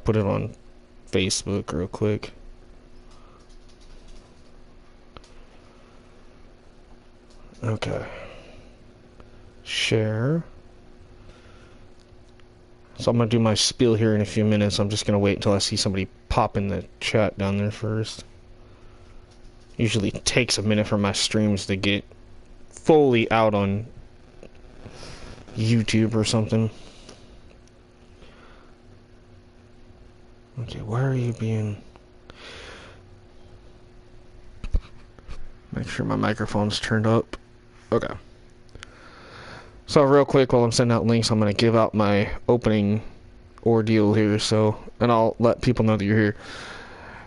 put it on Facebook real quick. Okay. Share. So I'm going to do my spiel here in a few minutes. I'm just going to wait until I see somebody pop in the chat down there first. Usually takes a minute for my streams to get fully out on YouTube or something. Okay, why are you being... Make sure my microphone's turned up. Okay. So real quick, while I'm sending out links, I'm going to give out my opening ordeal here, and I'll let people know that you're here.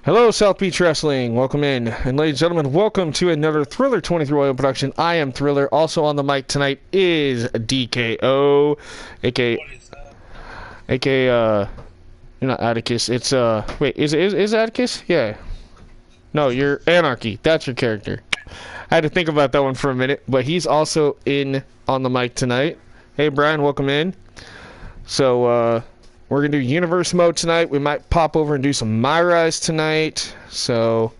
Hello, South Beach Wrestling. Welcome in. And ladies and gentlemen, welcome to another Thriller 23 audio production. I am Thriller. Also on the mic tonight is DKO, aka, you're not Atticus. It's, wait, is Atticus? Yeah. No, you're Anarchy. That's your character. I had to think about that one for a minute, but he's also in on the mic tonight. Hey, Brian, welcome in. So, we're going to do Universe mode tonight. We might pop over and do some My Rise tonight. So,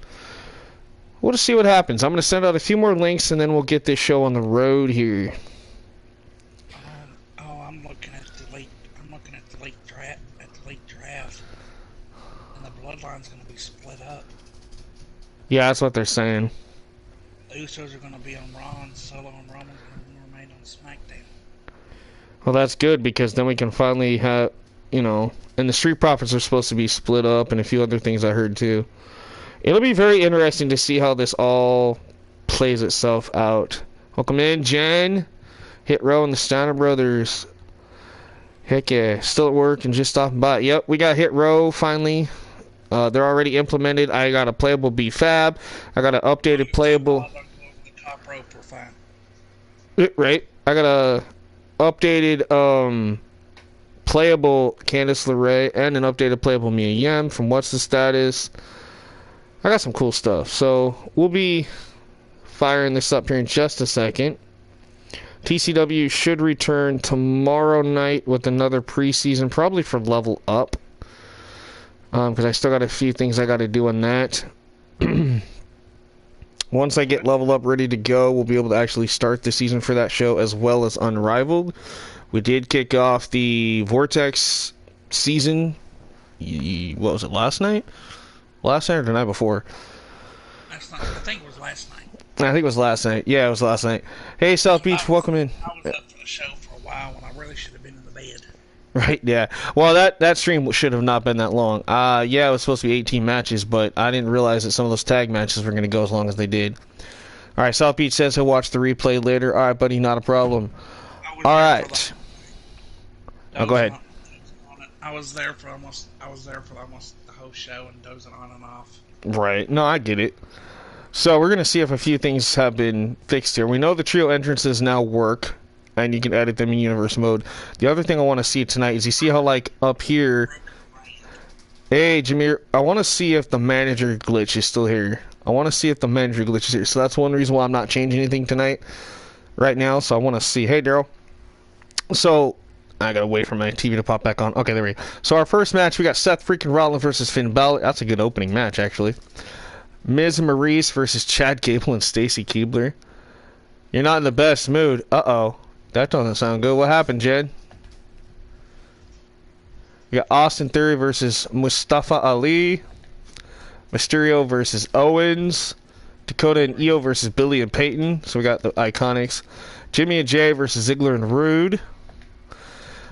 we'll just see what happens. I'm going to send out a few more links, and then we'll get this show on the road here. I'm looking at the late draft, and the bloodline's going to be split up. Yeah, that's what they're saying. The Usos are going to be on Raw, and Solo and Roman's going to remain on SmackDown. Well, that's good, because then we can finally have, you know, and the Street Profits are supposed to be split up, and a few other things I heard too. It'll be very interesting to see how this all plays itself out. Welcome in, Jen. Hit Row and the Steiner Brothers. Heck yeah, still at work and just stopping by. Yep, we got Hit Row finally. They're already implemented. I got a playable B-Fab. I got an updated playable... The top rope for fine. Right. I got a updated playable Candice LeRae and an updated playable Mia Yim from What's the Status. I got some cool stuff. So we'll be firing this up here in just a second. TCW should return tomorrow night with another preseason, probably for Level Up. Because I still got a few things I got to do on that. Once I get Level Up ready to go, we'll be able to actually start the season for that show, as well as Unrivaled. We did kick off the Vortex season. What was it, last night? Last night or the night before? Last night. I think it was last night. I think it was last night. Yeah, it was last night. Hey, South Beach, welcome in. I was up for the show for a while when I really should have been in the bed. Right, yeah. Well, that stream should have not been that long. Yeah, it was supposed to be 18 matches, but I didn't realize that some of those tag matches were going to go as long as they did. All right, South Beach says he'll watch the replay later. All right, buddy, not a problem. All right. Oh, go ahead. I was there for almost the whole show and dozing on and off. Right. No, I get it. So we're going to see if a few things have been fixed here. We know the trio entrances now work, and you can edit them in universe mode. The other thing I want to see tonight is you see how, like, up here... Hey, Jameer, I want to see if the manager glitch is still here. I want to see if the manager glitch is here. So that's one reason why I'm not changing anything tonight, right now. So I want to see. Hey, Daryl. So... I gotta wait for my TV to pop back on. Okay, there we go. So our first match, we got Seth freaking Rollins versus Finn Balor. That's a good opening match, actually. Miz and Maurice versus Chad Gable and Stacy Keibler. You're not in the best mood. Uh-oh. That doesn't sound good. What happened, Jed? We got Austin Theory versus Mustafa Ali. Mysterio versus Owens. Dakota and Io versus Billy and Peyton. So we got the Iconics. Jimmy and Jay versus Ziggler and Rude.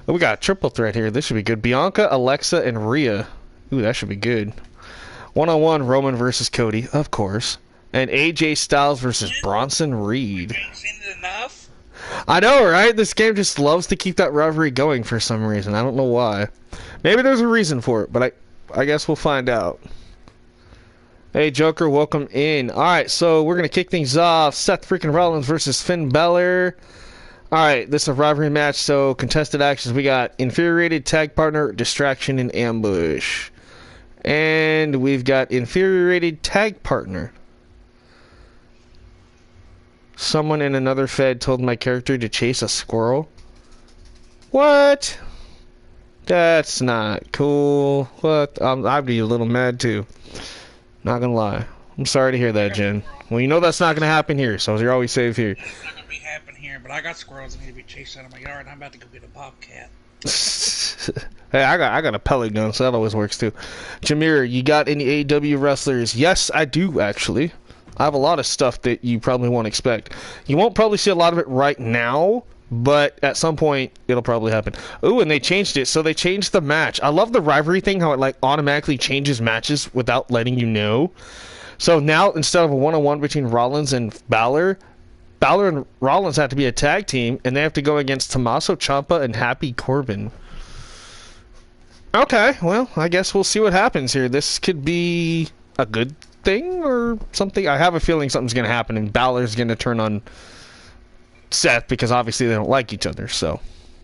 Oh, we got a triple threat here. This should be good. Bianca, Alexa, and Rhea. Ooh, that should be good. One-on-one, Roman versus Cody, of course. And AJ Styles versus Bronson Reed. Enough? I know, right? This game just loves to keep that rivalry going for some reason. I don't know why. Maybe there's a reason for it, but I guess we'll find out. Hey, Joker, welcome in. Alright, so we're going to kick things off. Seth freaking Rollins versus Finn Balor. Alright, this is a rivalry match, so contested actions. We got Infuriated, Tag Partner, Distraction, and Ambush. And we've got Infuriated, Tag Partner. Someone in another Fed told my character to chase a squirrel. What? That's not cool. What? I'd be a little mad too. Not gonna lie. I'm sorry to hear that, Jen. Well, you know that's not gonna happen here, so you're always safe here. It's not gonna be happening here, but I got squirrels that need to be chased out of my yard, and I'm about to go get a bobcat. Hey, I got a pellet gun, so that always works too. Jameer, you got any AEW wrestlers? Yes, I do actually. I have a lot of stuff that you probably won't expect. You won't probably see a lot of it right now, but at some point it'll probably happen. Ooh, and they changed it. So they changed the match. I love the rivalry thing, how it like automatically changes matches without letting you know. So now instead of a one-on-one between Rollins and Balor and Rollins have to be a tag team, and they have to go against Tommaso Ciampa and Happy Corbin. Okay, well, I guess we'll see what happens here. This could be a good thing or something. I have a feeling something's going to happen, and Balor's going to turn on Seth because obviously they don't like each other. So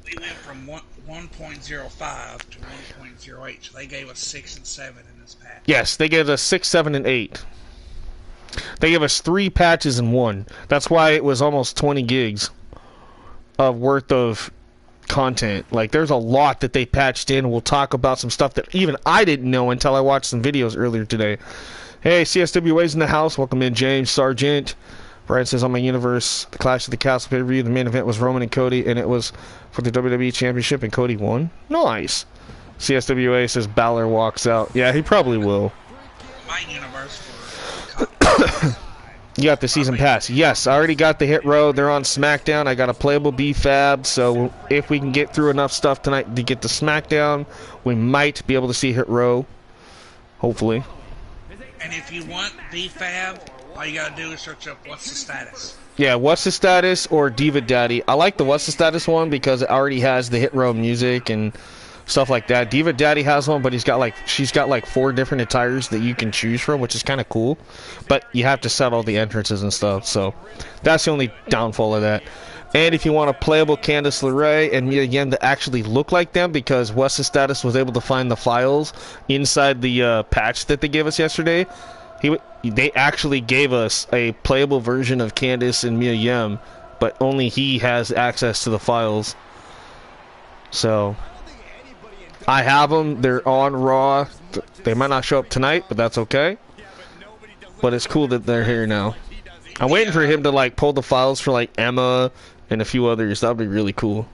We went from 1.05 to 1.08, so they gave us 6 and 7 in this patch. yes, they gave us 6, 7, and 8. They gave us 3 patches in one. That's why it was almost 20 gigs of worth of content. Like, there's a lot that they patched in. We'll talk about some stuff that even I didn't know until I watched some videos earlier today. Hey, CSWA's in the house. Welcome in, James Sargent. Brian says, on my universe, the Clash of the Castle pay-per-view, the main event was Roman and Cody, and it was for the WWE Championship, and Cody won. Nice. CSWA says Balor walks out. Yeah, he probably will. My universe for You got the season pass. Yes, I already got the hit row. They're on SmackDown. I got a playable BFAB, so if we can get through enough stuff tonight to get to SmackDown, we might be able to see hit row. Hopefully. And if you want BFAB, all you gotta do is search up what's the status. Yeah, what's the status or Diva Daddy. I like the what's the status one because it already has the hit row music and stuff like that. Diva Daddy has one, but she's got like 4 different attires that you can choose from, which is kind of cool. But you have to set all the entrances and stuff, so that's the only downfall of that. And if you want a playable Candice LeRae and Mia Yim that actually look like them, because What's the Status was able to find the files inside the patch that they gave us yesterday, they actually gave us a playable version of Candice and Mia Yim, but only he has access to the files. So I have them. They're on Raw. They might not show up tonight, but that's okay. But it's cool that they're here now. I'm waiting for him to like pull the files for like Emma and a few others. That'd be really cool.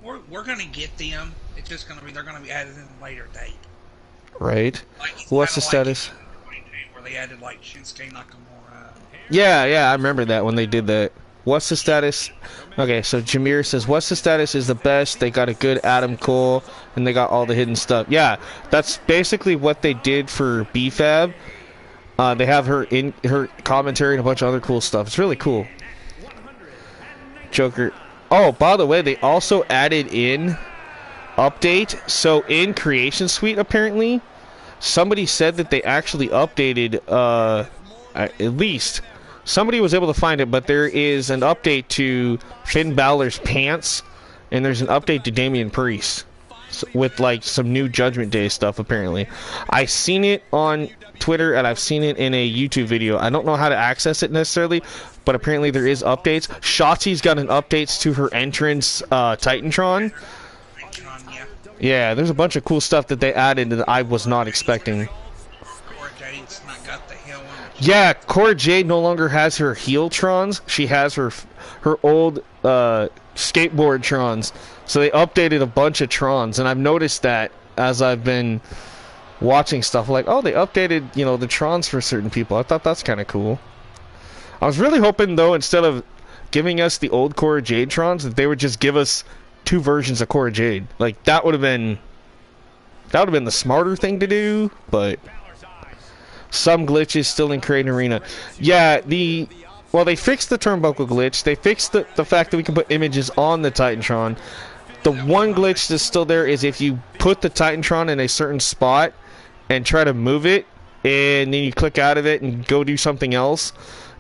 We're gonna get them. It's just they're gonna be added in a later date. Right. Like, What's the status? Where they added like Shinsuke Nakamura. Yeah, I remember that when they did that. What's the status? Okay, so Jameer says, what's the status is the best. They got a good Adam Cole, and they got all the hidden stuff. Yeah, that's basically what they did for BFAB. They have her in her commentary and a bunch of other cool stuff. It's really cool. Joker. Oh, by the way, they also added in update. So in Creation Suite, apparently, somebody said that they actually updated, at least somebody was able to find it, but there is an update to Finn Balor's pants, and there's an update to Damian Priest with like some new Judgment Day stuff. Apparently, I seen it on Twitter and I've seen it in a YouTube video. I don't know how to access it necessarily, but apparently there is updates. Shotzi's got an updates to her entrance, Titantron. Yeah, there's a bunch of cool stuff that they added that I was not expecting. Yeah, Cora Jade no longer has her heel Trons. She has her old skateboard Trons. So they updated a bunch of Trons, and I've noticed that as I've been watching stuff. Like, oh, they updated, the Trons for certain people. I thought that's kind of cool. I was really hoping, though, instead of giving us the old Cora Jade Trons, that they would just give us 2 versions of Cora Jade. Like, that would have been the smarter thing to do, but some glitches still in Create Arena. Yeah, they fixed the turnbuckle glitch. They fixed the fact that we can put images on the Titantron. The one glitch that's still there is if you put the Titantron in a certain spot and try to move it, and then you click out of it and go do something else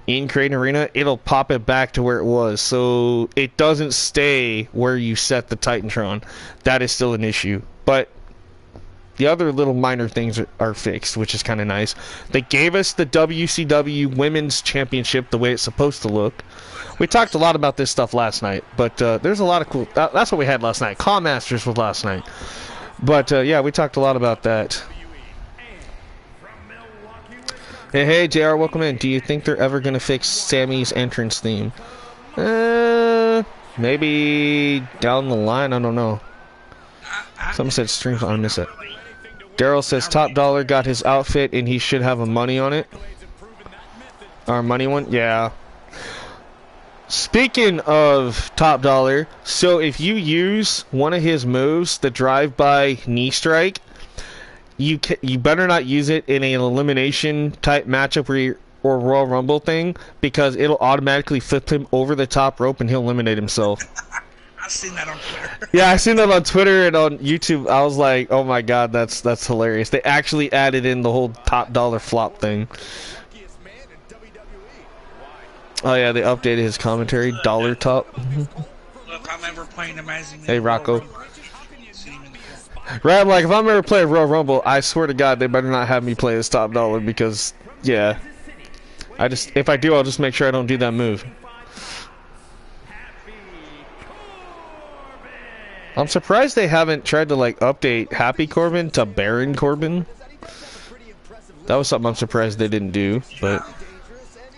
in Create Arena, it'll pop it back to where it was. So it doesn't stay where you set the Titantron. That is still an issue. But the other little minor things are fixed, which is kind of nice. They gave us the WCW Women's Championship the way it's supposed to look. We talked a lot about this stuff last night, but there's a lot of cool... that's what we had last night. CAWS Masters was last night. But, yeah, we talked a lot about that. Hey, JR, welcome in. Do you think they're ever going to fix Sammy's entrance theme? Maybe down the line, I don't know. Someone said streams, I miss it. Daryl says Top Dollar got his outfit and he should have a money on it. Our money one? Yeah. Speaking of Top Dollar, so if you use one of his moves, the drive-by knee strike, you better not use it in an elimination type matchup or Royal Rumble thing, because it'll automatically flip him over the top rope and he'll eliminate himself. I've seen that on Twitter. Yeah, I seen that on Twitter and on YouTube. I was like, oh my god, that's hilarious. They actually added in the whole Top Dollar flop thing. Oh yeah, they updated his commentary. Dollar Top. Look, I remember playing Amazing. Hey Rocco. Right, I'm like, if I'm ever playing Royal Rumble, I swear to God, they better not have me play as Top Dollar, because, yeah. If I do, I'll just make sure I don't do that move. I'm surprised they haven't tried to, like, update Happy Corbin to Baron Corbin. That was something I'm surprised they didn't do, but...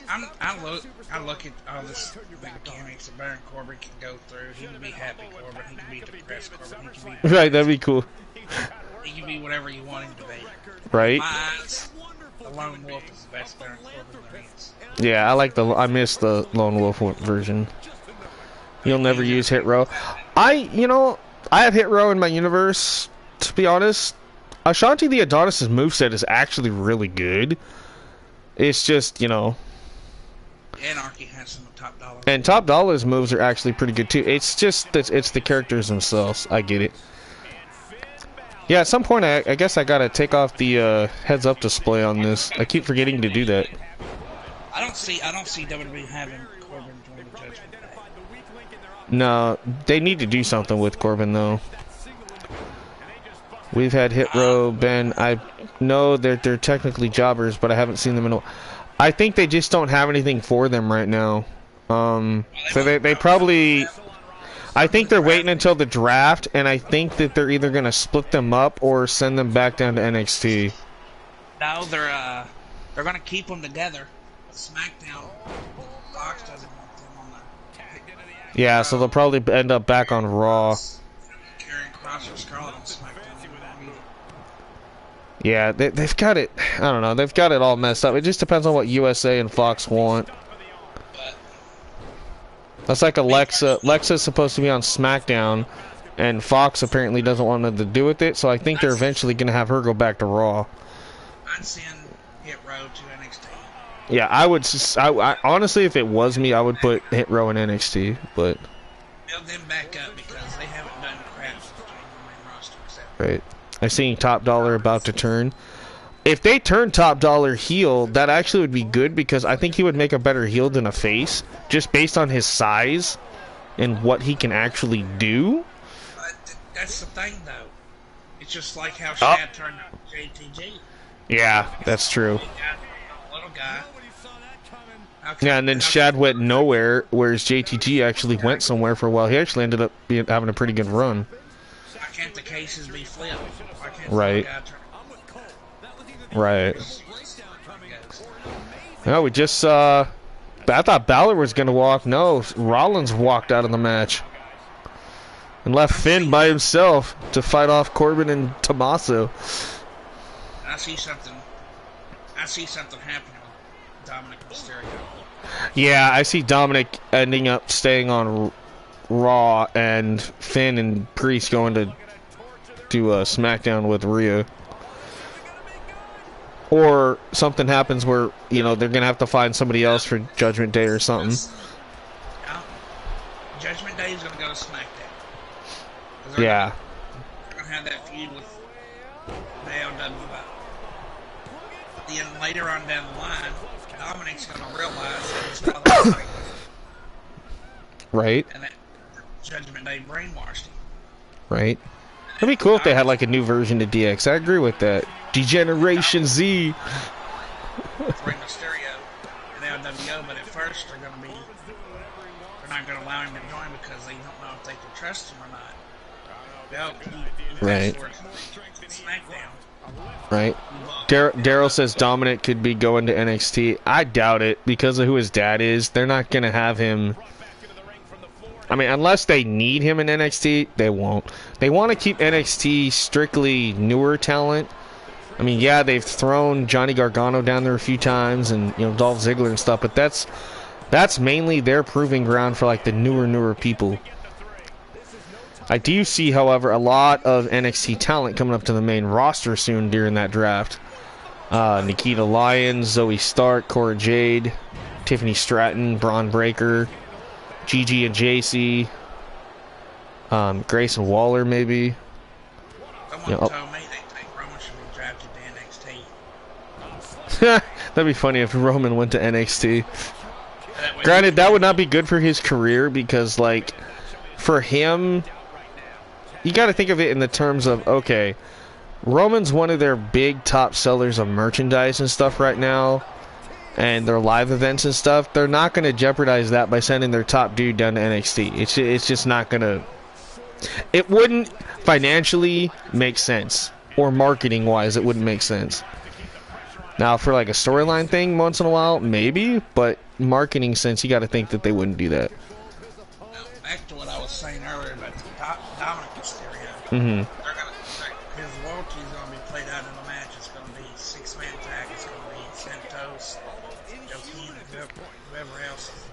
I look at all this mechanics that Baron Corbin can go through. He can be Happy Corbin, he can be depressed Corbin, he can be... Right, that'd be cool. He can be whatever you want him to be. Right? My eyes, the Lone Wolf is the best Baron Corbin there is. Yeah, I miss the Lone Wolf version. You'll never use Hit Row. I have Hit Row in my universe, to be honest. Ashanti the Adonis' moveset is actually really good. It's just, Anarchy has some Top Dollar. And Top Dollar's moves are actually pretty good too. It's just that it's the characters themselves. I get it. Yeah, at some point I guess I gotta take off the heads up display on this. I keep forgetting to do that. I don't see WWE having Corbin join the Judgment Day. No, they need to do something with Corbin though. We've had Hit Row, Ben. I know that they're technically jobbers, but I haven't seen them in a while. I think they just don't have anything for them right now. So they probably... I think they're waiting until the draft, and I think that they're either going to split them up or send them back down to NXT. No, they're going to keep them together. SmackDown, Fox doesn't want them on the... Yeah, so they'll probably end up back on Raw. Karrion Kross or Scarlett on SmackDown. Yeah, they've got it. I don't know. They've got it all messed up. It just depends on what USA and Fox want. That's like Alexa. Alexa's supposed to be on SmackDown, and Fox apparently doesn't want nothing to do with it. So I think they're eventually going to have her go back to Raw. I'd send Hit Row to NXT. Yeah, I would. I honestly, if it was me, I would put Hit Row in NXT. But build them back up because they haven't done crap with the main roster. Right. I seen Top Dollar about to turn. If they turn Top Dollar heel, that actually would be good because I think he would make a better heel than a face, just based on his size and what he can actually do. That's the thing, though. It's just like how Shad turned JTG. Yeah, that's true. Little guy. Yeah, and then Shad went nowhere, whereas JTG actually went somewhere for a while. He actually ended up having a pretty good run. Why can't the cases be flipped? Why can't right. Right. No, we just saw... I thought Balor was going to walk. No, Rollins walked out of the match. And left Finn by himself to fight off Corbin and Tommaso. I see something happening with Dominic Mysterio. Yeah, I see Dominic ending up staying on Raw and Finn and Priest going to do a SmackDown with Rhea. Or something happens where, they're going to have to find somebody else for Judgment Day or something. Judgment Day is going to go to SmackDown. Yeah. They're going to have that feud with Nail WWE. Then later on down the line, Dominic's going to realize that he's not the right. And that Judgment Day brainwashed him. Right. It'd be cool if they had like a new version of DX. I agree with that. Degeneration Z. Rey Mysterio and LWO, but at first they're not going to allow him to join because they don't know if they can trust him or not. Well, Right. SmackDown. Right. Daryl says Dominic could be going to NXT. I doubt it because of who his dad is. They're not going to have him. I mean, unless they need him in NXT, they won't. They want to keep NXT strictly newer talent. I mean, yeah, they've thrown Johnny Gargano down there a few times and, you know, Dolph Ziggler and stuff, but that's mainly their proving ground for like the newer people. I do see, however, a lot of NXT talent coming up to the main roster soon during that draft. Nikita Lyons, Zoe Stark, Cora Jade, Tiffany Stratton, Braun Breaker, Gigi and JC, Grayson Waller, maybe. Someone told me they think Roman should be drafted to NXT. That'd be funny if Roman went to NXT. Granted, that would not be good for his career because, like, for him, you got to think of it in the terms of, okay, Roman's one of their big top sellers of merchandise and stuff right now, and their live events and stuff. They're not going to jeopardize that by sending their top dude down to NXT. It's just not going to... It wouldn't financially make sense, or marketing-wise, it wouldn't make sense. Now, for like a storyline thing once in a while, maybe, but marketing sense, you got to think that they wouldn't do that. Back to what I was saying earlier about Dominic Mysterio. Mm-hmm. His loyalty is going to be played out in the match. It's going to be six-man tag. It's going to be Santos, Joaquin, whoever else is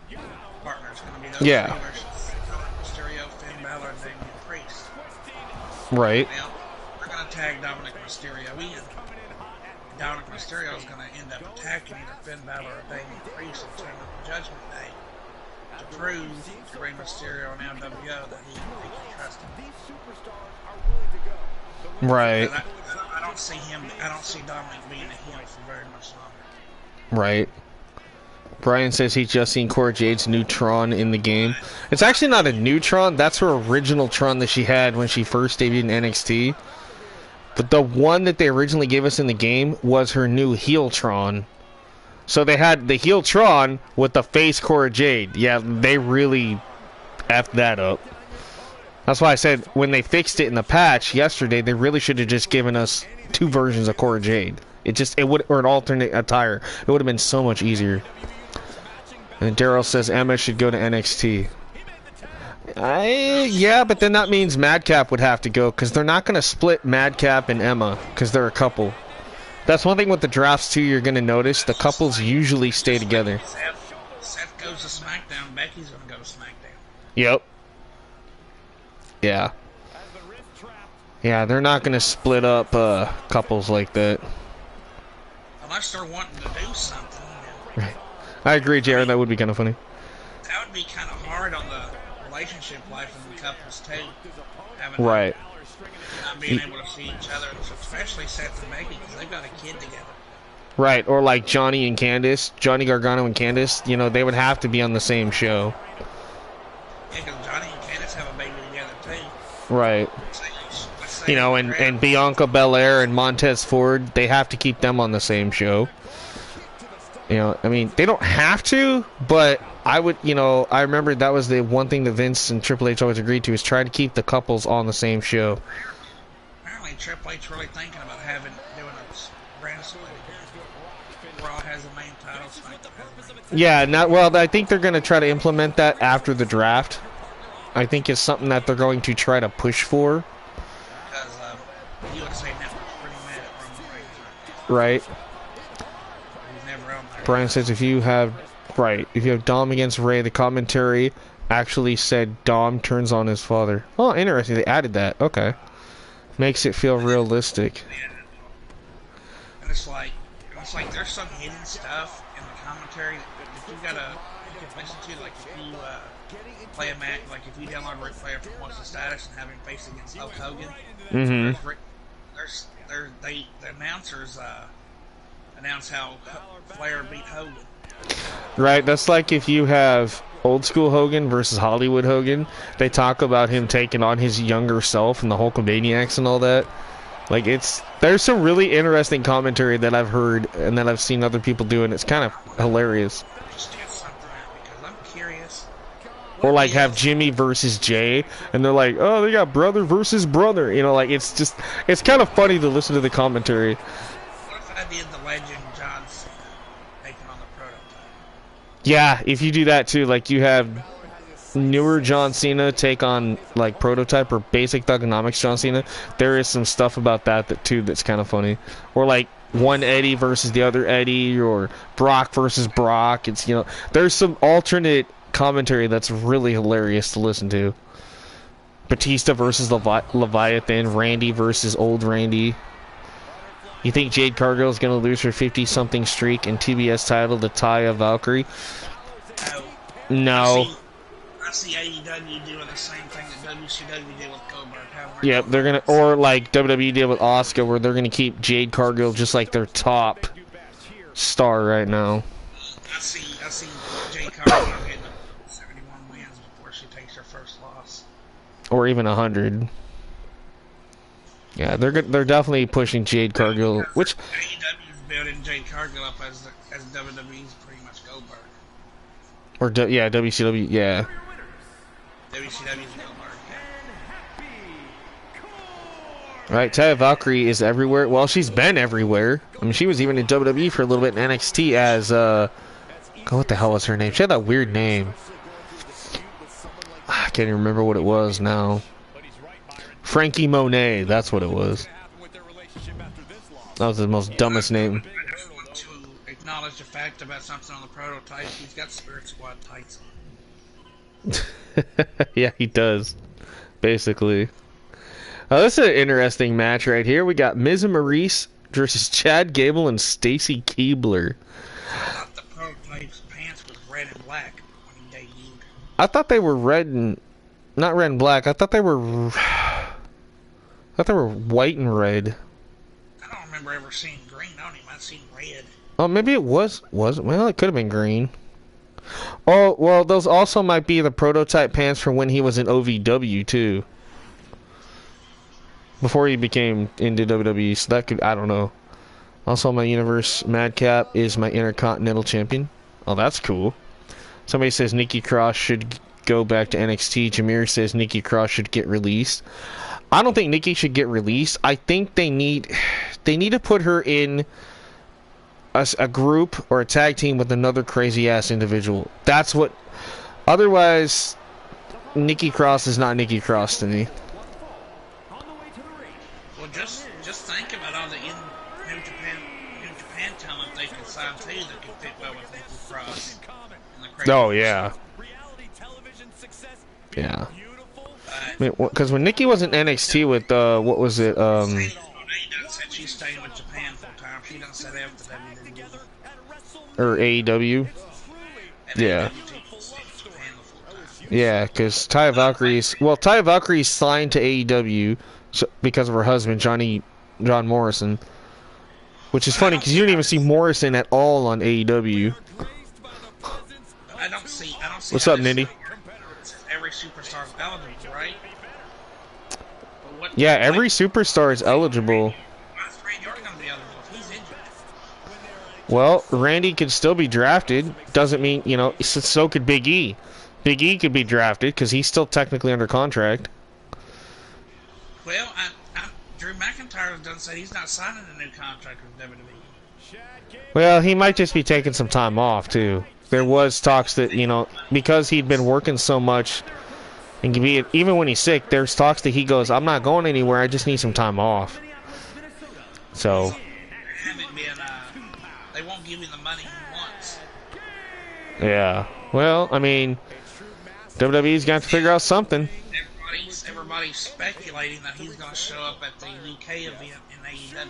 their partner. It's going to be those three versus Dominic Mysterio, Finn Balor, and Damian Priest. Right. Now, we're going to tag Dominic Mysterio in. Dominic Mysterio is going to end up attacking either Finn Balor or Damian Priest and turn up the Judgment Day to prove to Rey Mysterio and LWO that he can trust him. Right. I don't see Dominic being a heel for very much longer. Right. Brian says he's just seen Cora Jade's new Tron in the game. It's actually not a new Tron. That's her original Tron that she had when she first debuted in NXT. But the one that they originally gave us in the game was her new heel Tron. So they had the heel Tron with the face Cora Jade. Yeah, they really effed that up. That's why I said when they fixed it in the patch yesterday, they really should have just given us two versions of Cora Jade. Or an alternate attire. It would have been so much easier. And Daryl says Emma should go to NXT. Yeah, but then that means Madcap would have to go because they're not going to split Madcap and Emma because they're a couple. That's one thing with the drafts too. You're going to notice the couples usually stay together. Seth goes to SmackDown. Becky's going to go to SmackDown. Yep. Yeah. Yeah, they're not going to split up couples like that. Unless they're wanting to do something. Right. I agree, Jared. That would be kind of funny. That would be kind of hard on the relationship life of the couples too. Right. Not being able to see each other, especially Seth and Becky, because they've got a kid together. Right, or like Johnny and Candice, Johnny Gargano and Candice. You know, they would have to be on the same show. Yeah, because Johnny and Candice have a baby together too. Right. You know, and Bianca Belair and Montez Ford, they have to keep them on the same show. You know, I mean, they don't have to, but I would, you know, I remember that was the one thing that Vince and Triple H always agreed to, is try to keep the couples on the same show. Apparently Triple H really thinking about doing a brand split again. Raw has the main title, SmackDown has the main title. Yeah, well, I think they're going to try to implement that after the draft. I think it's something that they're going to try to push for. Because USA Network's pretty mad at Roman Reigns right now. Right. He's never on there. Brian says if you have Dom against Ray, the commentary actually said Dom turns on his father. Oh, interesting. They added that. Okay. Makes it feel realistic. And it's like there's some hidden stuff in the commentary that you can listen to. Like if you play a match, like if you download Ric Flair from What's the Status and have him face against Hulk Hogan, Mm-hmm. the announcers announce how Flair beat Hogan. Right, that's like if you have old school Hogan versus Hollywood Hogan. They talk about him taking on his younger self and the Hulkamaniacs and all that. Like, there's some really interesting commentary that I've heard and that I've seen other people do, and it's kind of hilarious. Just get something out because I'm curious. Or like have Jimmy versus Jay, and they're like, oh, they got brother versus brother. You know, like it's kind of funny to listen to the commentary. What if I did the legend John Cena taking on the prototype? Yeah, if you do that too, like you have newer John Cena take on like prototype or basic Thugonomics John Cena, there is some stuff about that too that's kind of funny. Or like one Eddie versus the other Eddie, or Brock versus Brock. It's, you know, there's some alternate commentary that's really hilarious to listen to. Batista versus Leviathan, Randy versus old Randy. You think Jade Cargill is going to lose her 50-something streak and TBS title to Taya Valkyrie? No. I see AEW doing the same thing that WCW did with Goldberg. Yep, they're gonna, or like WWE did with Asuka, where they're gonna keep Jade Cargill just like their top star right now. I see Jade Cargill getting 71 wins before she takes her first loss, or even 100. Yeah, they're definitely pushing Jade Cargill, which AEW's building Jade Cargill up as WWE's pretty much Goldberg. Or yeah, WCW, yeah. WCW's Goldberg, yeah. Right, Taya Valkyrie is everywhere. Well, she's been everywhere. I mean, she was even in WWE for a little bit in NXT as, God, what the hell was her name? She had that weird name. I can't even remember what it was now. Frankie Monet, that's what it was. That was the most dumbest name. I just want to acknowledge the fact about something on the prototype. He's got Spirit Squad tights on. Yeah, he does. Basically. This is an interesting match right here. We got Miz and Maurice versus Chad Gable and Stacy Keibler. I thought the prototype's pants was red and black when he debuted. I thought they were red and... Not red and black. I thought they were white and red. I don't remember ever seeing green on him. I've seen red. Oh, maybe it was... Well, it could have been green. Oh, well, those also might be the prototype pants from when he was in OVW, too. Before he became into WWE, so that could... I don't know. Also, my Universe Madcap is my Intercontinental Champion. Oh, that's cool. Somebody says Nikki Cross should go back to NXT. Jameer says Nikki Cross should get released. I don't think Nikki should get released. I think they need to put her in a group or a tag team with another crazy-ass individual. That's what... Otherwise, Nikki Cross is not Nikki Cross to me. Well, just think about all the New Japan talent they could sign too that could fit well with Nikki Cross. Oh, yeah. Yeah. Because when Nikki was in NXT with, what was it, said she's staying with Japan full time. She done set out to WWE. Or AEW. Yeah. Yeah, because Taya Valkyrie's signed to AEW because of her husband, John Morrison. Which is funny, because you don't even see Morrison at all on AEW. I don't see What's up, Nitty? Every superstar is eligible, right? Yeah, every superstar is eligible. Well, Randy could still be drafted. Doesn't mean, you know, so could Big E. Big E could be drafted because he's still technically under contract. Well, Drew McIntyre done said he's not signing a new contract with WWE. Well, he might just be taking some time off, too. There was talks that, you know, because he'd been working so much, and even when he's sick, there's talks that he goes, I'm not going anywhere, I just need some time off. So... They won't give him the money he wants. Yeah. Well, I mean, WWE's got to figure out something. Everybody's speculating that he's going to show up at the UK event in AEW.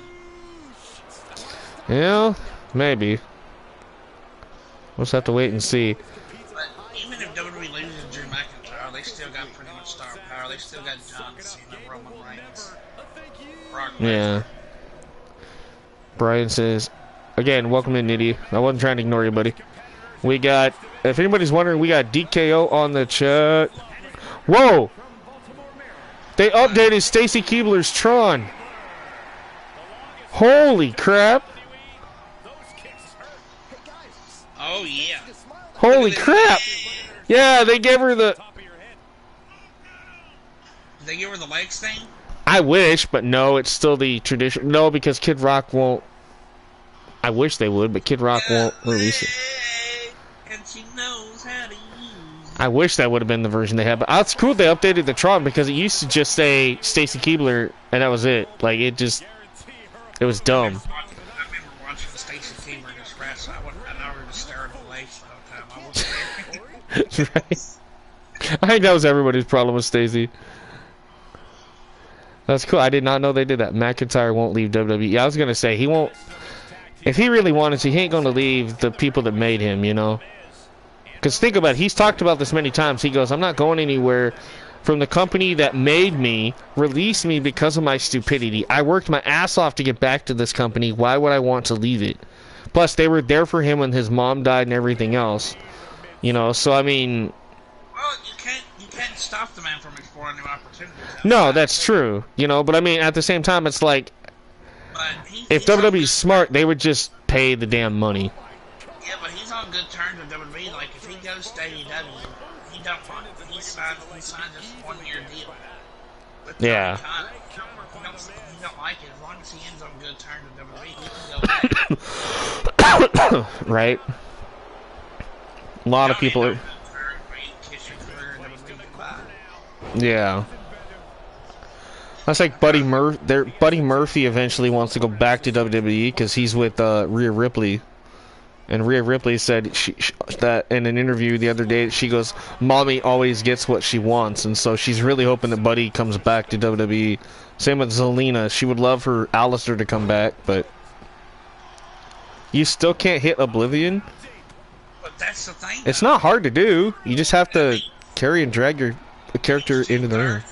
Yeah, maybe. We'll just have to wait and see. But even if WWE loses Drew McIntyre, they still got pretty much star power. They still got John Cena, Roman Reigns, Brock Lesnar. Yeah. Brian says, again, welcome in, Nitty. I wasn't trying to ignore you, buddy. We got, if anybody's wondering, we got DKO on the chat. Whoa! They updated Stacy Keibler's Tron. Holy crap! Oh yeah. Holy crap! Yeah, they gave her the... Did they give her the legs thing? I wish, but no, it's still the tradition. No, because Kid Rock won't... I wish they would, but Kid Rock won't release it. And she knows how to use. I wish that would have been the version they had, but it's cool they updated the Tron because it used to just say Stacy Keibler and that was it. Like it was dumb. I remember watching Stacy Keibler just wrestle. I never just stared at the legs the whole time. I was Right. I think that was everybody's problem with Stacy. That's cool. I did not know they did that. McIntyre won't leave WWE. Yeah, I was gonna say he won't. If he really wanted to, he ain't gonna leave the people that made him. You know. Because think about it, he's talked about this many times. He goes, I'm not going anywhere from the company that made me, released me because of my stupidity. I worked my ass off to get back to this company. Why would I want to leave it? Plus, they were there for him when his mom died and everything else. You know, so I mean... Well, you can't stop the man from exploring new opportunities. No, that's true. You know, but I mean, at the same time, it's like... If WWE's smart, they would just pay the damn money. Yeah, but he's on good terms with WWE. Like, if he goes to AEW, he signed just a 1-year deal. With yeah. He don't like it. As long as he ends on good terms with WWE, he can go back. Right. A lot of people are... Yeah. That's like Buddy Murphy. Buddy Murphy eventually wants to go back to WWE because he's with Rhea Ripley. And Rhea Ripley said that in an interview the other day, she goes, Mommy always gets what she wants. And so she's really hoping that Buddy comes back to WWE. Same with Zelina. She would love for Alistair to come back, but you still can't hit Oblivion. But that's the thing. It's not hard to do. You just have to carry and drag your character into the ring.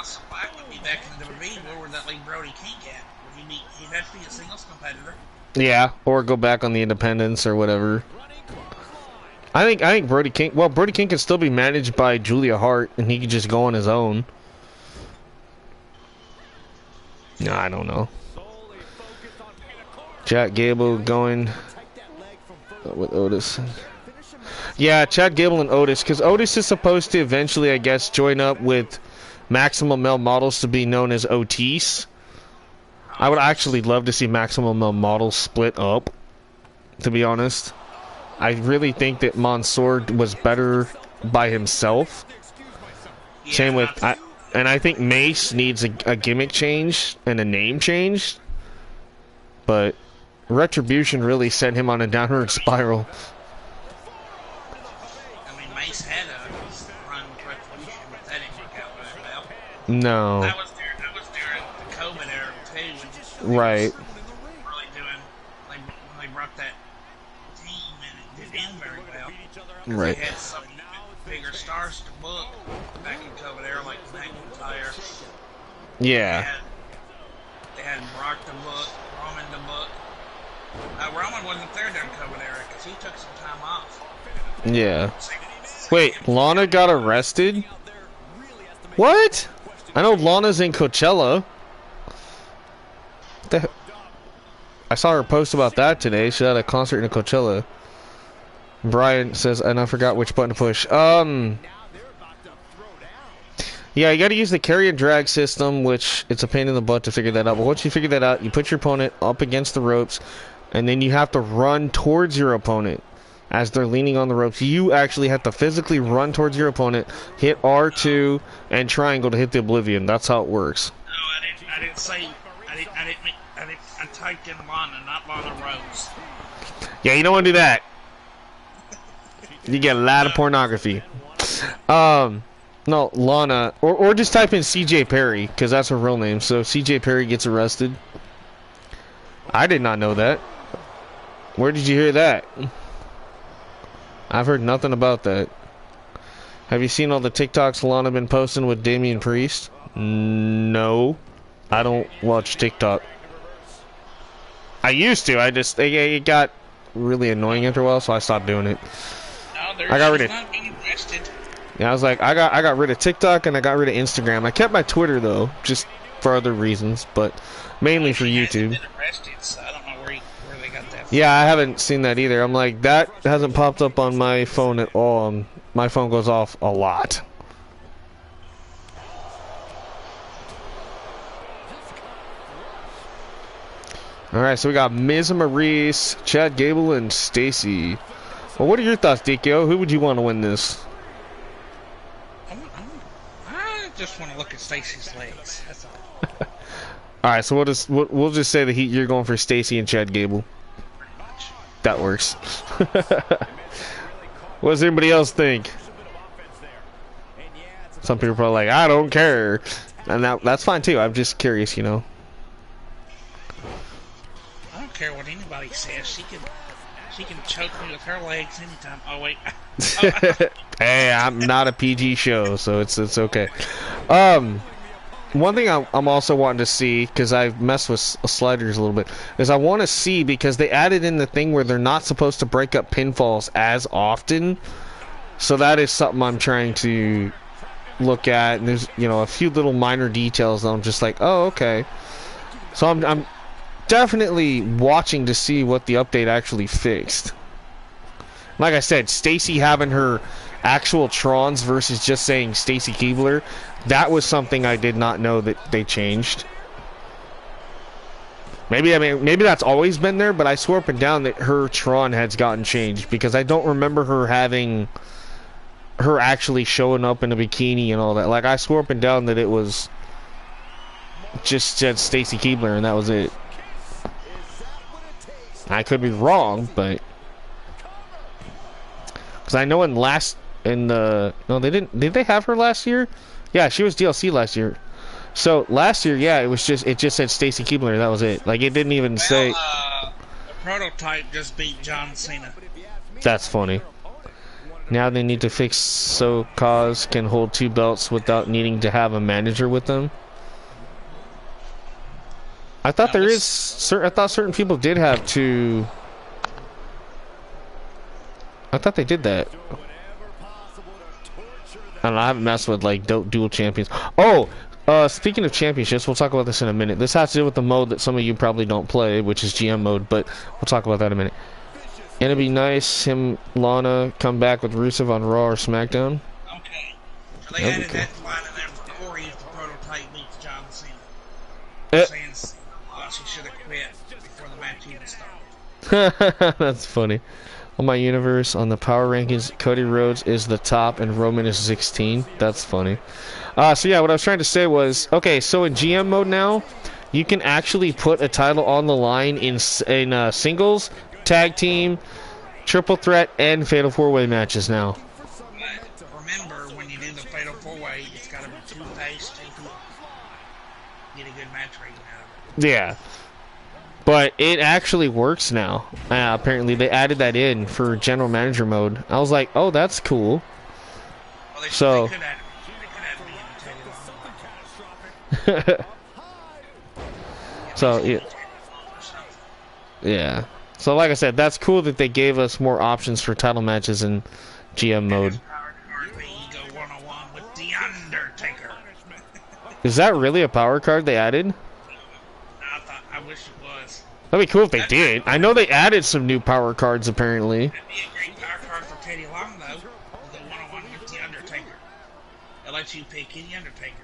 Spyke would be back in the WWE. Where would that leave Brody King at? He'd have to be a singles competitor. Yeah, or go back on the independents or whatever. I think Brody King. Well, Brody King can still be managed by Julia Hart, and he could just go on his own. No, I don't know. Chad Gable going with Otis. Yeah, Chad Gable and Otis, because Otis is supposed to eventually, I guess, join up with Maximum Male Models to be known as Otis. I would actually love to see Maximum Male Models split up, to be honest. I really think that Mansoor was better by himself. Yeah, same with... And I think Mace needs a gimmick change and a name change. But Retribution really sent him on a downward spiral. I mean, Mace had a run with Retribution, but that didn't work out very well. No. That was during the COVID era, too. Right. Really doing, when they brought that team, and it didn't end very well. Right. They had some bigger stars to book back in COVID era, like McIntyre. Yeah. They had Brock to book, Roman to book. Roman wasn't there during COVID era because he took some time off. Yeah. Wait, Lana got arrested? What? I know Lana's in Coachella. I saw her post about that today. She had a concert in Coachella. Brian says, and I forgot which button to push. Yeah, you got to use the carry and drag system, which it's a pain in the butt to figure that out. But once you figure that out, you put your opponent up against the ropes, and then you have to run towards your opponent as they're leaning on the ropes. You actually have to physically run towards your opponent, hit R2 and triangle to hit the Oblivion. That's how it works. No, I didn't say. I typed in Lana, not Lana Rose. Yeah, you don't want to do that. You get a lot of pornography. No, Lana, or just type in CJ Perry, because that's her real name. So CJ Perry gets arrested. I did not know that. Where did you hear that? I've heard nothing about that. Have you seen all the TikToks Lana been posting with Damian Priest? No. I don't watch TikTok. I used to. It got really annoying after a while, so I stopped doing it. No, I got rid of. not being arrested. Yeah, I was like, I got rid of TikTok and I got rid of Instagram. I kept my Twitter though, just for other reasons, but mainly for YouTube. Been arrested, so I don't know where they got that from. Yeah, I haven't seen that either. I'm like, that hasn't popped up on my phone at all. My phone goes off a lot. All right, so we got Miz and Maurice, Chad Gable, and Stacy. Well, what are your thoughts, DKO? Who would you want to win this? I just want to look at Stacy's legs. That's all. All right, so we'll just say that you're going for Stacy and Chad Gable. Pretty much. That works. What does anybody else think? Some people are probably like, I don't care, and that's fine too. I'm just curious, you know. I don't care what anybody says. She can choke me with her legs anytime. Oh wait. Hey, I'm not a PG show, so it's okay. One thing I'm also wanting to see, because I've messed with sliders a little bit, is I want to see, because they added in the thing where they're not supposed to break up pinfalls as often. So that is something I'm trying to look at, and there's, you know, a few little minor details that I'm just like, oh, okay. So I'm definitely watching to see what the update actually fixed. Like I said, Stacy having her actual Trons versus just saying Stacy Keebler, that was something I did not know that they changed. Maybe that's always been there, but I swore up and down that her Tron has gotten changed, because I don't remember her actually showing up in a bikini and all that. Like, I swore up and down that it was just said Stacy Keebler and that was it. I could be wrong, but because I know no, they didn't. Did they have her last year? Yeah, she was DLC last year. So last year, yeah, it just said Stacy Keebler. That was it. Like, it didn't even say. The prototype just beat John Cena. That's funny. Now they need to fix so CAWS can hold 2 belts without needing to have a manager with them. I thought I thought certain people did have to. I thought they did that. I don't know, I haven't messed with like dual champions. Oh, speaking of championships, we'll talk about this in a minute. This has to do with the mode that some of you probably don't play, which is GM mode, but we'll talk about that in a minute. And it'd be nice Lana come back with Rusev on Raw or SmackDown. Okay. So they added that line in there for Corey if the prototype beats John Cena. Saying she should have quit before the match even started. That's funny. On my universe, on the power rankings, Cody Rhodes is the top and Roman is 16. That's funny. So yeah, what I was trying to say was, okay, so in GM mode now, you can actually put a title on the line in singles, tag team, triple threat, and fatal 4-way matches now. But remember, when you do the fatal 4-way, it's got to be 2 face, 2 people. Get a good match rating out of it. Yeah. But it actually works now. Apparently, they added that in for general manager mode. I was like, oh, that's cool. Well, they so. Could add me in So, yeah. Yeah. So, like I said, that's cool that they gave us more options for title matches in GM mode. Is that really a power card they added? I wish it was. That'd be cool if they did. I know they added some new power cards, apparently. That'd be a great power card for Teddy Long, though. The one-on-one with the Undertaker. It lets you pick any Undertaker.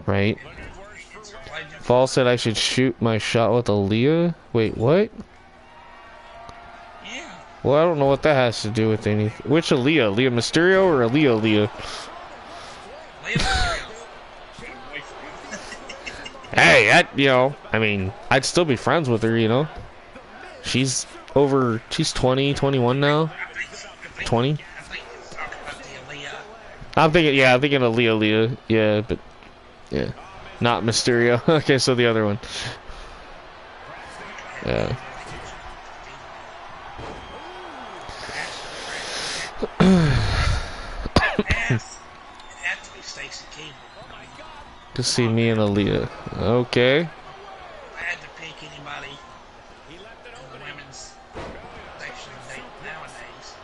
Right. Fall said I should shoot my shot with Aaliyah. Wait, what? Yeah. Well, I don't know what that has to do with anything. Which Aaliyah? Aaliyah Mysterio or Aaliyah? Hey, I mean, I'd still be friends with her, you know? She's 20, 21 now? 20? I'm thinking Aaliyah. Yeah, but, yeah. Not Mysterio. Okay, so the other one. Yeah. To see me and Aaliyah. Okay. I had to pick anybody. in the women's section nowadays.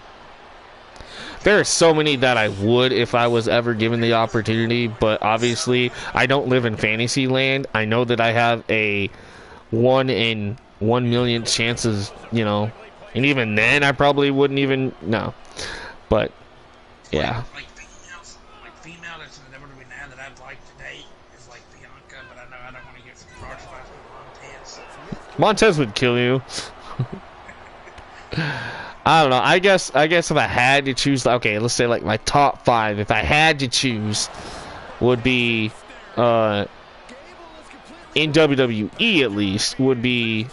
There are so many that I would if I was ever given the opportunity, but obviously I don't live in fantasy land. I know that I have a 1 in 1 million chances, you know, and even then I probably wouldn't even no. But yeah. Like female that's in the WWE now that I'd like to date is like Bianca, but I know I don't want to get some harsh spots with Montez. Montez would kill you. I don't know. I guess if I had to choose, okay, let's say like my top 5, if I had to choose, would be in WWE at least, would be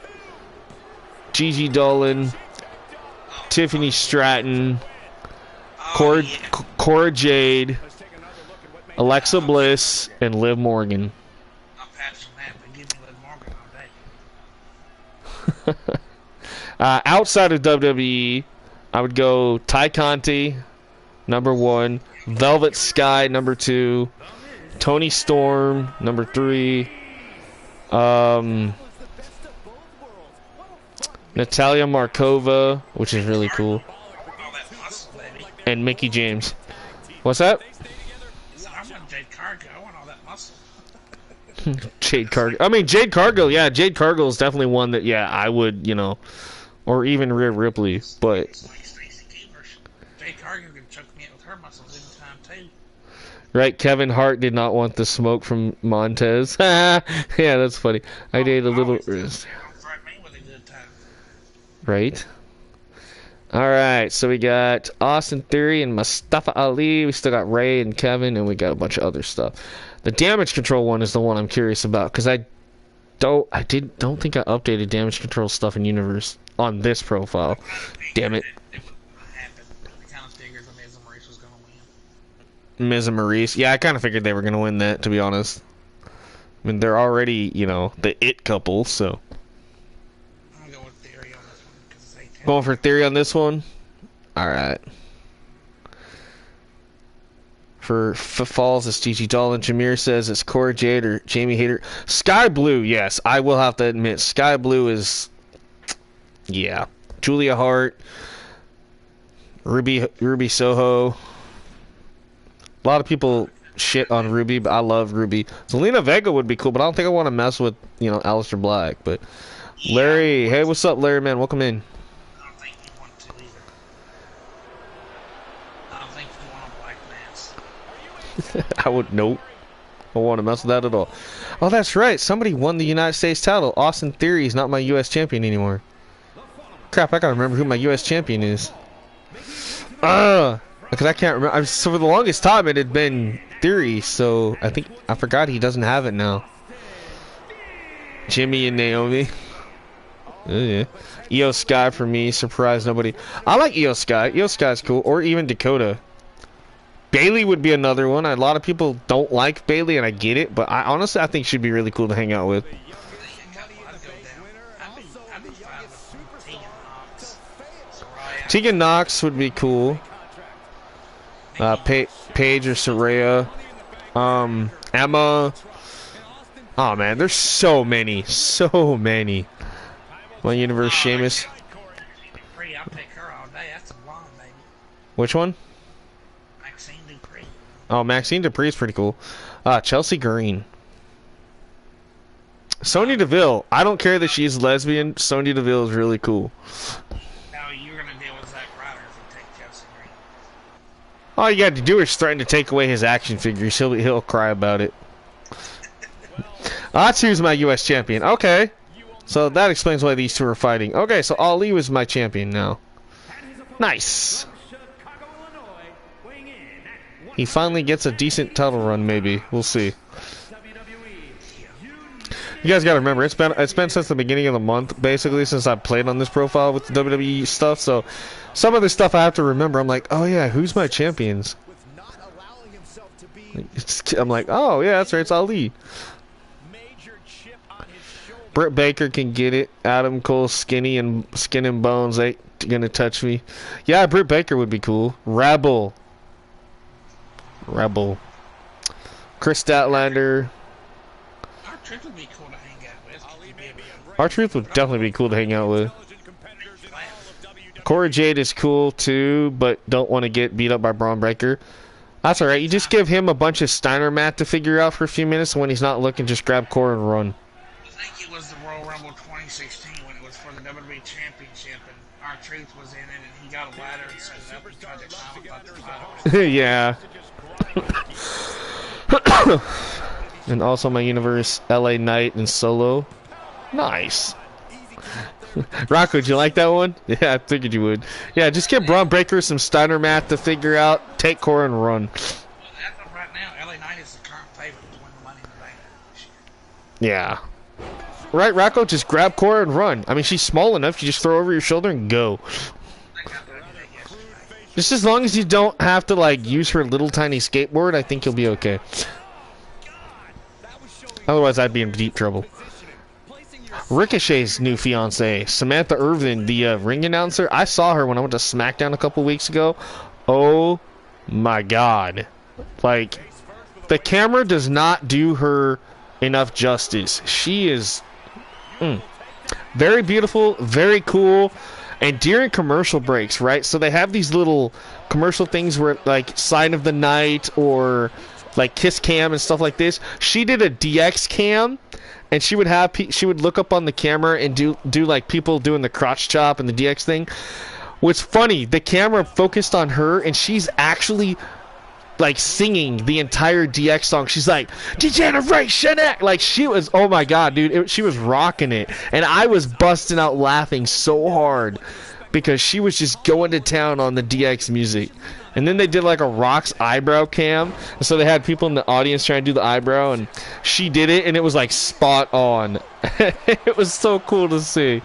Gigi Dolan, Tiffany Stratton, Cora Jade, Alexa Bliss, and Liv Morgan. I'll pass on that, but give me Liv Morgan all day. Outside of WWE, I would go Ty Conti, number 1, Velvet Sky, number 2, Toni Storm, number 3, Natalia Markova, which is really cool, and Mickie James. What's that? I want Jade Cargill. I want all that muscle. Jade Cargill. I mean, Jade Cargill. Yeah, Jade Cargill is definitely one that, yeah, I would, you know, or even Rhea Ripley, but. Jade Cargill could choke me out with her muscles anytime too. Right, Kevin Hart did not want the smoke from Montez. Yeah, that's funny. I did a little. Right. All right, so we got Austin Theory and Mustafa Ali. We still got Ray and Kevin, and we got a bunch of other stuff. The damage control one is the one I'm curious about because I don't think I updated damage control stuff in Universe on this profile. Damn it. Miz and Maurice. Yeah, I kind of figured they were going to win that, to be honest. I mean, they're already, you know, the it couple, so. I'm going with Theory on this one because it's 8-10. Going for Theory on this one? Alright. For Falls, it's Gigi Dolan. Jameer says it's Cora Jade or Jamie Hayter. Sky Blue, yes. I will have to admit, Sky Blue is... Yeah. Julia Hart. Ruby Soho. A lot of people shit on Ruby, but I love Ruby. Zelina Vega would be cool, but I don't think I want to mess with, you know, Aleister Black. But Larry, hey, what's up, Larry, man? Welcome in. I don't think you want to either. I don't think you want a black mask. I would, nope. I don't want to mess with that at all. Oh, that's right. Somebody won the United States title. Austin Theory is not my U.S. champion anymore. Crap, I gotta remember who my U.S. champion is. Because I can't remember. So for the longest time, it had been Theory, so I forgot he doesn't have it now. Jimmy and Naomi. Oh, yeah. Io Sky for me. Surprise nobody. I like Io Sky. Io Sky's cool. Or even Dakota. Bailey would be another one. A lot of people don't like Bailey, and I get it, but honestly, I think she'd be really cool to hang out with. Tegan Knox would be cool. Paige or Saraya. Emma. Oh man, there's so many. So many. My Universe Sheamus. Which one? Maxine Dupree. Oh, Maxine Dupree is pretty cool. Chelsea Green. Sonya Deville. I don't care that she's lesbian. Sonya Deville is really cool. All you got to do is threaten to take away his action figures. He'll cry about it. That's who's my U.S. champion. Okay. So that explains why these two are fighting. Okay, so Ali was my champion now. Nice. He finally gets a decent title run, maybe. We'll see. You guys gotta remember, it's been since the beginning of the month, basically, since I played on this profile with the WWE stuff, so some of the stuff I have to remember. I'm like, oh yeah, who's my champions? I'm like, oh yeah, that's right, it's Ali. Britt Baker can get it. Adam Cole, skin and bones, ain't gonna touch me. Yeah, Britt Baker would be cool. Rebel. Chris Statlander. Our trip would be cool to hang out with. R-Truth would definitely be cool to hang out with. Cora Jade is cool too, but don't want to get beat up by Braun Breaker. That's alright, you just give him a bunch of Steiner mat to figure out for a few minutes, and when he's not looking, just grab Cora and run. I think it was the Royal Rumble 2016 when it was for the WWE Championship, and R-Truth was in it, and he got a ladder and set it up and tried to climb up the ladder. Yeah. And also my universe, LA Knight and Solo. Nice. Rocco, did you like that one? Yeah, I figured you would. Yeah, just give Braun Breaker some Steiner math to figure out, take Cora and run. Well, as of right now, LA Knight is the current favorite to win the Money in the Bank this year. Yeah. Right, Rocco, just grab Cora and run. I mean, she's small enough, you just throw her over your shoulder and go. Just as long as you don't have to, like, use her little tiny skateboard, I think you'll be okay. Otherwise, I'd be in deep trouble. Ricochet's new fiance, Samantha Irvin, the ring announcer. I saw her when I went to SmackDown a couple weeks ago. Oh my god. Like, the camera does not do her enough justice. She is very beautiful, very cool. And during commercial breaks, right? So they have these little commercial things where, like, Sign of the Night or, like, Kiss Cam and stuff like this. She did a DX cam. And she would look up on the camera and do like people doing the crotch chop and the DX thing. What's funny, the camera focused on her and she's actually like singing the entire DX song. She's like, Degeneration X! Like, she was, oh my god, dude, she was rocking it. And I was busting out laughing so hard because she was just going to town on the DX music. And then they did like a Rock's eyebrow cam. And so they had people in the audience trying to do the eyebrow, and she did it, and it was like spot on. It was so cool to see.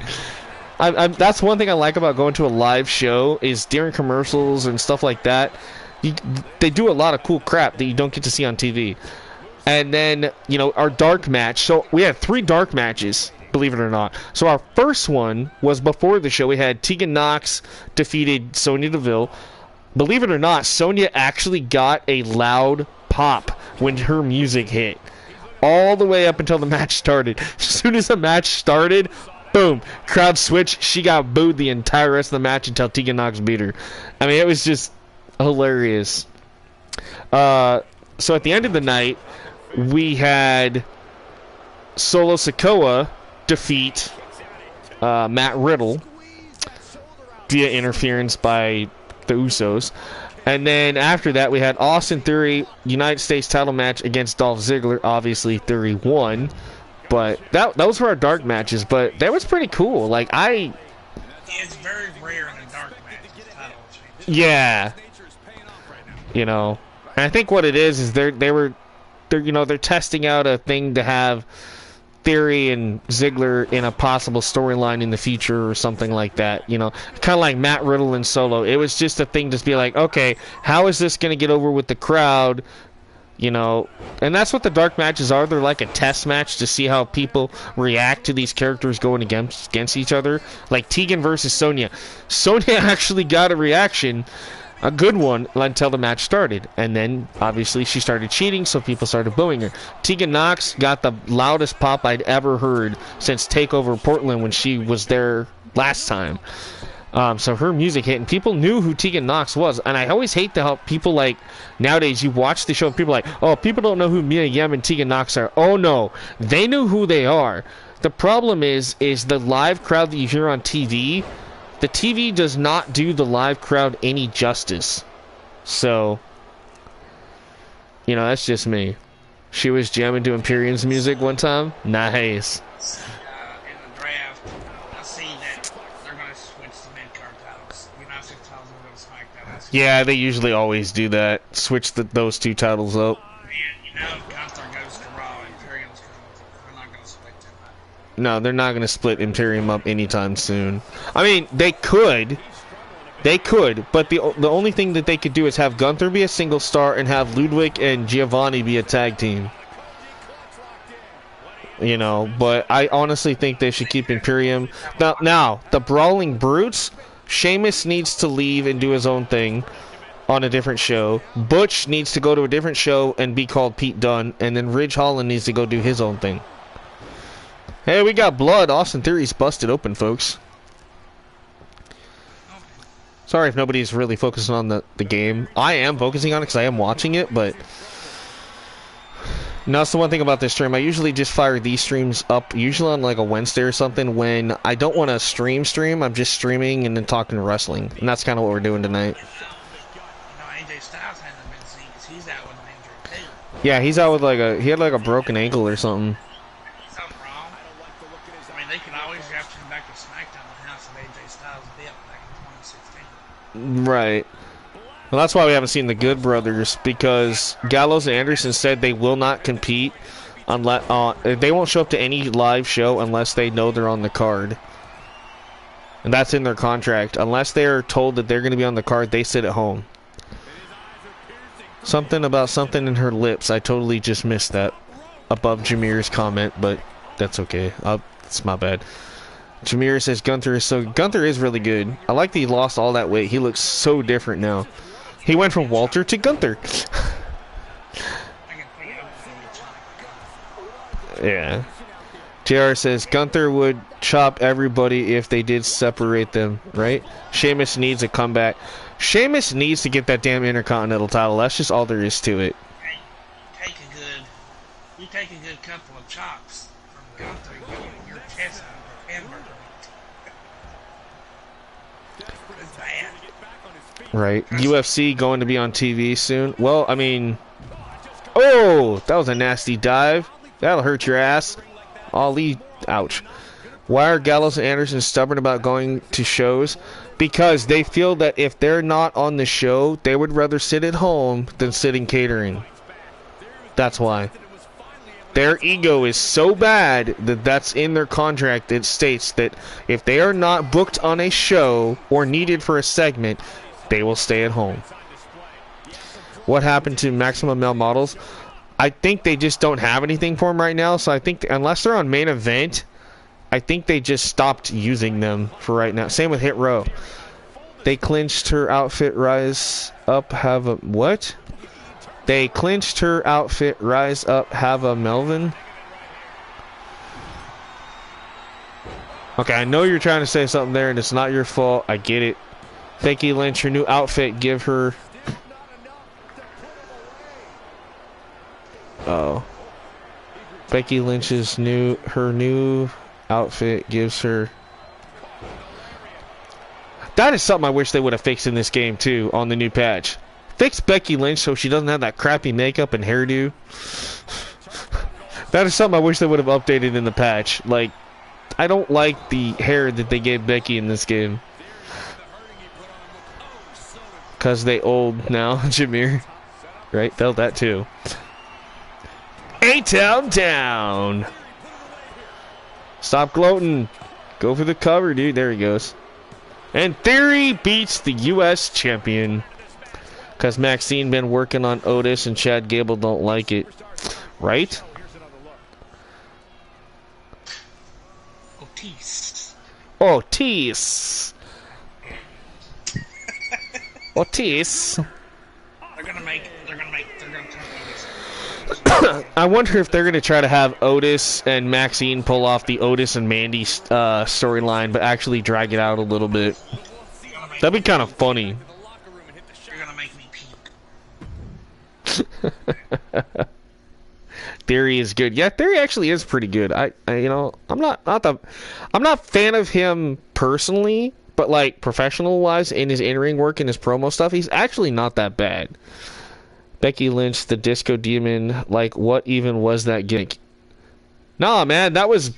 That's one thing I like about going to a live show is during commercials and stuff like that. They do a lot of cool crap that you don't get to see on TV. And then, you know, our dark match. So we had 3 dark matches, believe it or not. So our first one was before the show. We had Tegan Nox defeated Sonya Deville. Believe it or not, Sonya actually got a loud pop when her music hit. All the way up until the match started. As soon as the match started, boom, crowd switched. She got booed the entire rest of the match until Tegan Nox beat her. I mean, it was just hilarious. So at the end of the night, we had Solo Sikoa defeat Matt Riddle via interference by the Usos. And then after that, we had Austin Theory United States title match against Dolph Ziggler. Obviously, Theory won. But those were our dark matches. But that was pretty cool. Like, it's very rare in a dark match. Yeah. You know, and I think what it is they're testing out a thing to have Theory and Ziggler in a possible storyline in the future or something like that. You know, kind of like Matt Riddle and Solo. It was just a thing to be like, okay, how is this going to get over with the crowd? You know, and that's what the dark matches are. They're like a test match to see how people react to these characters going against each other. Like Tegan versus Sonya. Sonya actually got a reaction, a good one, until the match started. And then, obviously, she started cheating, so people started booing her. Tegan Nox got the loudest pop I'd ever heard since TakeOver Portland when she was there last time. So her music hit, and people knew who Tegan Nox was. And I always hate to help people, like, nowadays you watch the show and people are like, oh, people don't know who Mia Yim and Tegan Nox are. Oh, no. They knew who they are. The problem is the live crowd that you hear on TV. The TV does not do the live crowd any justice. So, you know, that's just me. She was jamming to Imperium's music one time. Nice. In the draft, I see that they're going to switch the mid-card titles. United States titles are going to SmackDown. Yeah, they usually always do that. Switch those 2 titles up. And, you know, Gunther goes to Raw. Imperium's they're not going to split them up. No, they're not going to split Imperium up anytime soon. I mean, they could. They could, but the only thing that they could do is have Gunther be a single star and have Ludwig and Giovanni be a tag team. You know, but I honestly think they should keep Imperium. Now, the Brawling Brutes, Sheamus needs to leave and do his own thing on a different show. Butch needs to go to a different show and be called Pete Dunne, and then Ridge Holland needs to go do his own thing. Hey, we got blood. Austin Theory's busted open, folks. Sorry if nobody's really focusing on the game. I am focusing on it because I am watching it, but... No, that's the one thing about this stream. I usually just fire these streams up, usually on like a Wednesday or something, when I don't want to stream. I'm just streaming and then talking wrestling. And that's kind of what we're doing tonight. AJ Styles hasn't been seen because he's out with an injury too. Yeah, he's out with like he had like a broken ankle or something. Something wrong. I mean, they could always draft him back to SmackDown in the house of AJ Styles dip back in 2016. Right. Well, that's why we haven't seen the Good Brothers, because Gallows and Anderson said they will not compete unless they won't show up to any live show unless they know they're on the card. And that's in their contract. Unless they're told that they're going to be on the card, they sit at home. Something about something in her lips. I totally just missed that above Jameer's comment, but that's okay. It's my bad. Jameer says Gunther is really good. I like that he lost all that weight. He looks so different now. He went from Walter to Gunther. Yeah. JR says Gunther would chop everybody if they did separate them, right? Sheamus needs a comeback. Sheamus needs to get that damn Intercontinental title. That's just all there is to it. You take a good couple of chops from Gunther, you get your chest out of the hamburger. It's bad. Right. UFC going to be on TV soon. Well, I mean... Oh! That was a nasty dive. That'll hurt your ass. Ali... Ouch. Why are Gallows and Anderson stubborn about going to shows? Because they feel that if they're not on the show, they would rather sit at home than sit in catering. That's why. Their ego is so bad that that's in their contract. It states that if they are not booked on a show or needed for a segment, they will stay at home. What happened to Maximum Male Models? I think they just don't have anything for them right now, so I think unless they're on main event, I think they just stopped using them for right now. Same with Hit Row. They clinched her outfit, rise up, have a... What? They clinched her outfit, rise up, have a Melvin. Okay, I know you're trying to say something there, and it's not your fault. I get it. Becky Lynch, her new outfit, give her... Oh. Becky Lynch's her new outfit gives her... That is something I wish they would have fixed in this game, too, on the new patch. Fix Becky Lynch so she doesn't have that crappy makeup and hairdo. That is something I wish they would have updated in the patch. Like, I don't like the hair that they gave Becky in this game. Because they old now, Jameer. Right? Felt that too. A-Town down. Stop gloating. Go for the cover, dude. There he goes. And Theory beats the U.S. champion. Because Maxine been working on Otis and Chad Gable don't like it. Right? Otis. Otis. Otis. They're gonna turn Otis. I wonder if they're gonna try to have Otis and Maxine pull off the Otis and Mandy storyline, but actually drag it out a little bit. That'd be kind of funny. You're gonna make me puke. Theory is good. Yeah, Theory actually is pretty good. I you know, I'm not fan of him personally, but like professional wise in his in-ring work and his promo stuff, he's actually not that bad. Becky Lynch, the Disco Demon, like what even was that gimmick? Nah, man, that was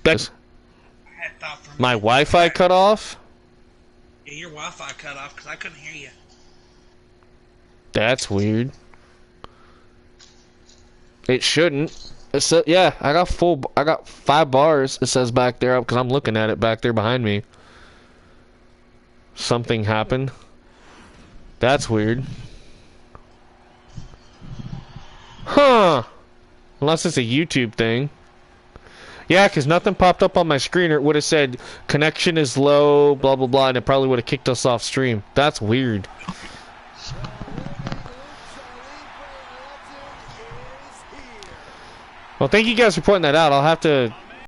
best. My Wi-Fi cut off? Yeah, your Wi-Fi cut off because I couldn't hear you. That's weird. It shouldn't. Yeah, I got 5 bars. It says back there because I'm looking at it back there behind me. Something happened. That's weird. Huh. Unless it's a YouTube thing. Yeah, because nothing popped up on my screen, or it would have said connection is low, blah, blah, blah, and it probably would have kicked us off stream. That's weird. Well, thank you guys for pointing that out. I'll have to